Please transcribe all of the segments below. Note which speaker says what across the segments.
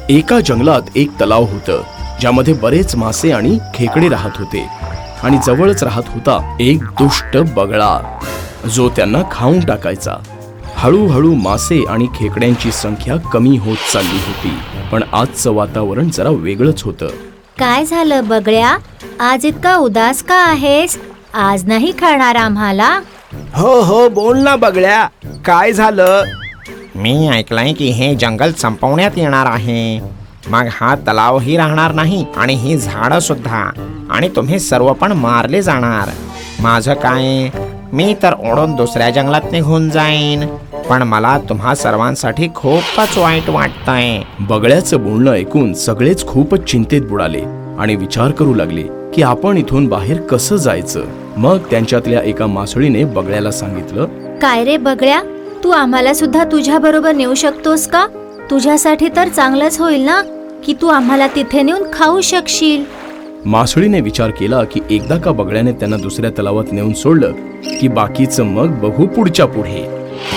Speaker 1: एका जंगलात एक तलाव होतं ज्यामध्ये बरेच मासे आणि खेकडे राहत होते आणि जवळच राहत होता एक दुष्ट बगळा जो त्यांना खाऊन टाकायचा. हळूहळू मासे आणि खेकड्यांची संख्या कमी होत चालली होती. पण आजचं वातावरण जरा वेगळंच होतं.
Speaker 2: काय झालं बगळ्या? आज इतका उदास का आहेस? आज नाही खाणार आम्हाला?
Speaker 3: हो हो, बोल ना बगळ्या, काय झालं?
Speaker 4: मी ऐकलंय की हे जंगल संपवण्यात येणार आहे. मग हा तलावही राहणार नाही आणि ही झाडं सुद्धा, आणि तुम्ही सर्व पण मारले जाणार. माझं काय, मी तर ओढून दुसऱ्या जंगलात निघून जाईन. पण मला तुम्हा सर्वांसाठी खूपच वाईट वाटतंय.
Speaker 1: बगळ्याचं बोलणं ऐकून सगळेच खूपच चिंतेत बुडाले आणि विचार करू लागले की आपण इथून बाहेर कसं जायचं. मग त्यांच्यातल्या एका मासळीने बगळ्याला सांगितलं,
Speaker 2: काय रे बगळ्या, तू आम्हाला सुद्धा तुझ्या बरोबर नेऊ शकतोस का? तुझ्यासाठी तर चांगलंच होईल ना की तू आम्हाला तिथे नेऊन खाऊ शकशील.
Speaker 1: मासळीने विचार केला की एकदा का बगळ्याने त्यांना दुसऱ्या तलावात नेऊन सोडलं की बाकीचं मग बघू पुढच्या पुढे.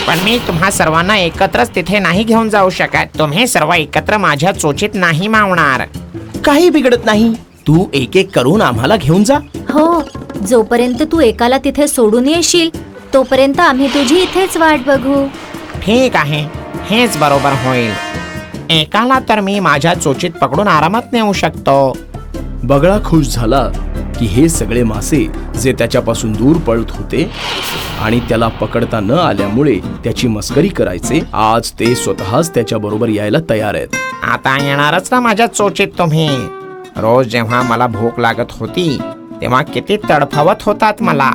Speaker 4: पण मी तुम्हा सर्वांना एकत्रच तिथे नाही घेऊन जाऊ शकत. तुम्ही सर्व एकत्र माझ्या चोचीत नाही मावणार.
Speaker 3: काही बिघडत नाही, तू एक एक करून आम्हाला घेऊन जा.
Speaker 2: हो, जोपर्यंत तू एकाला तिथे सोडून येशील तोपर्यंत आम्ही तुझी इथेच वाट बघू.
Speaker 4: ठीक आहे, हेच बरोबर होईल. एकाला तर मी माझ्या चोचीत पकडून आरामात नेऊ शकतो.
Speaker 1: बगळा खुश झाला की हे सगळे मासे जे त्याच्यापासून दूर पळत होते आणि त्याला पकडता न आल्यामुळे त्याची मस्करी करायचे, आज ते स्वतःच त्याच्या बरोबर यायला तयार आहेत.
Speaker 4: आता येणारच ना माझ्या चोचीत तुम्ही? रोज जेव्हा मला भूक लागत होती तेव्हा किती तडफवत होतात मला.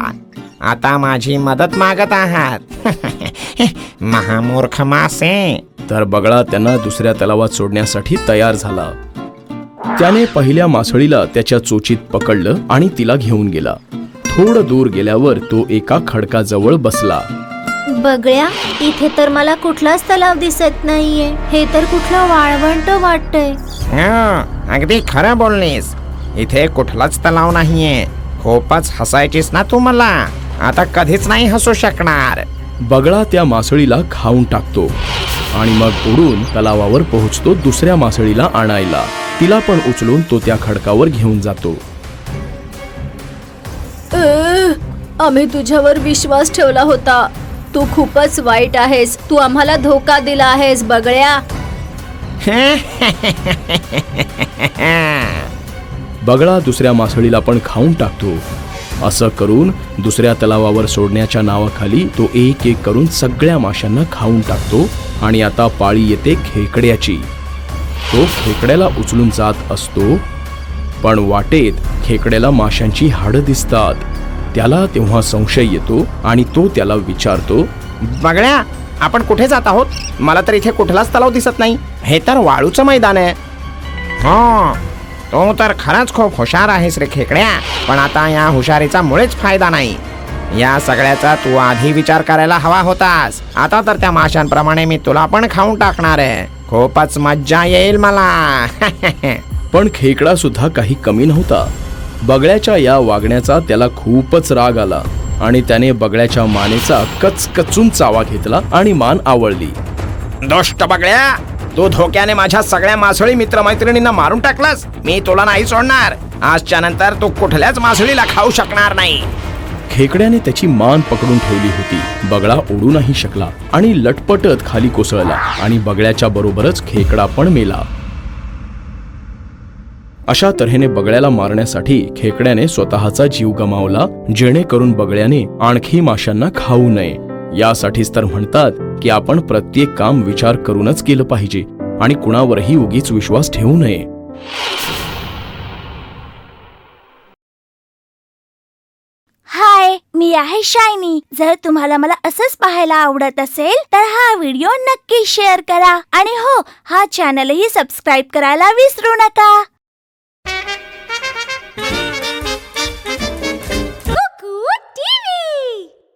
Speaker 4: आता माझी मदत मागत आहात. महामूर्ख मासे.
Speaker 1: तर बगळा त्यांना दुसऱ्या तलावात सोडण्यासाठी तयार झाला. त्याने पहिल्या मासळीला त्याच्या चोचीत पकडलं आणि तिला घेऊन गेला. थोडं दूर गेल्यावर तो एका खडकाजवळ बसला.
Speaker 2: बगळ्या, इथे तर मला कुठलाच तलाव दिसत नाहीये. हे तर कुठलं वाळवंट वाटतंय.
Speaker 4: अगदी खरं बोललीस. इथे कुठलाच तलाव नाहीये. खूपच हसायचीस ना तू मला. आता कधीच नाही हसू शकणार.
Speaker 1: बगळा त्या मासळीला खाऊन टाकतो आणि मग उडून तलावावर पोहोचतो दुसऱ्या मासळीला आणायला. तिला पण उचलून तो त्या खडकावर घेऊन जातो.
Speaker 2: आम्ही तुझ्यावर विश्वास ठेवला होता. तू खूपच वाईट आहेस. तू आम्हाला धोका दिला आहेस बगळ्या.
Speaker 1: बगळा दुसऱ्या मासळीला पण खाऊन टाकतो. असं करून दुसऱ्या तलावावर सोडण्याच्या नावाखाली तो एक एक करून सगळ्या माशांना खाऊन टाकतो. आणि आता पाळी येते खेकड्याची. तो खेकड्याला उचलून जात असतो, पण वाटेत खेकड्याला माशांची हाडं दिसतात. त्याला तेव्हा संशय येतो आणि तो त्याला विचारतो,
Speaker 4: बगळ्या, आपण कुठे जात आहोत? मला तर इथे कुठलाच तलाव दिसत नाही. हे तर वाळूचं मैदान आहे. हो, तो तर खरंच खूप हुशार आहेस रे खेकड्या. पण आता या हुशारीचा मुळेच फायदा नाही. या सगळ्याचा तू आधी विचार करायला हवा होतास. आता तर त्या माशांप्रमाणे मी तुला पण खाऊन टाकणार आहे. खूपच मज्जा येईल मला.
Speaker 1: पण खेकडा सुद्धा काही कमी नव्हता. बगळ्याच्या या वागण्याचा त्याला खूपच राग आला आणि त्याने बगळ्याच्या मानेचा कचकचून चावा घेतला आणि मान आवळली.
Speaker 4: दुष्ट बगळ्या, तू धोक्याने माझ्या सगळ्या मासळी मित्रमैत्रिणींना मारून टाकलास. मी तुला नाही सोडणार. आजच्या नंतर तू कुठल्याच मासळीला खाऊ शकणार नाही.
Speaker 1: खेकड्याने त्याची मान पकडून ठेवली होती. बगळा उडू नाही शकला आणि लटपटत खाली कोसळला आणि बगळ्याच्या बरोबरच खेकडा पण मेला. अशा तऱ्हेने बगळ्याला मारण्यासाठी खेकड्याने स्वतःचा जीव गमावला, जेणेकरून बगळ्याने आणखी माशांना खाऊ नये. यासाठीच तर म्हणतात की आपण प्रत्येक काम विचार करूनच केलं पाहिजे आणि कुणावरही उगीच विश्वास ठेवू नये.
Speaker 5: हाय, मी आहे शायनी. जर तुम्हाला मला असंच पाहायला आवडत असेल तर हा व्हिडिओ नक्की शेअर करा आणि हो, हा चॅनलही सबस्क्राईब करायला विसरू नका.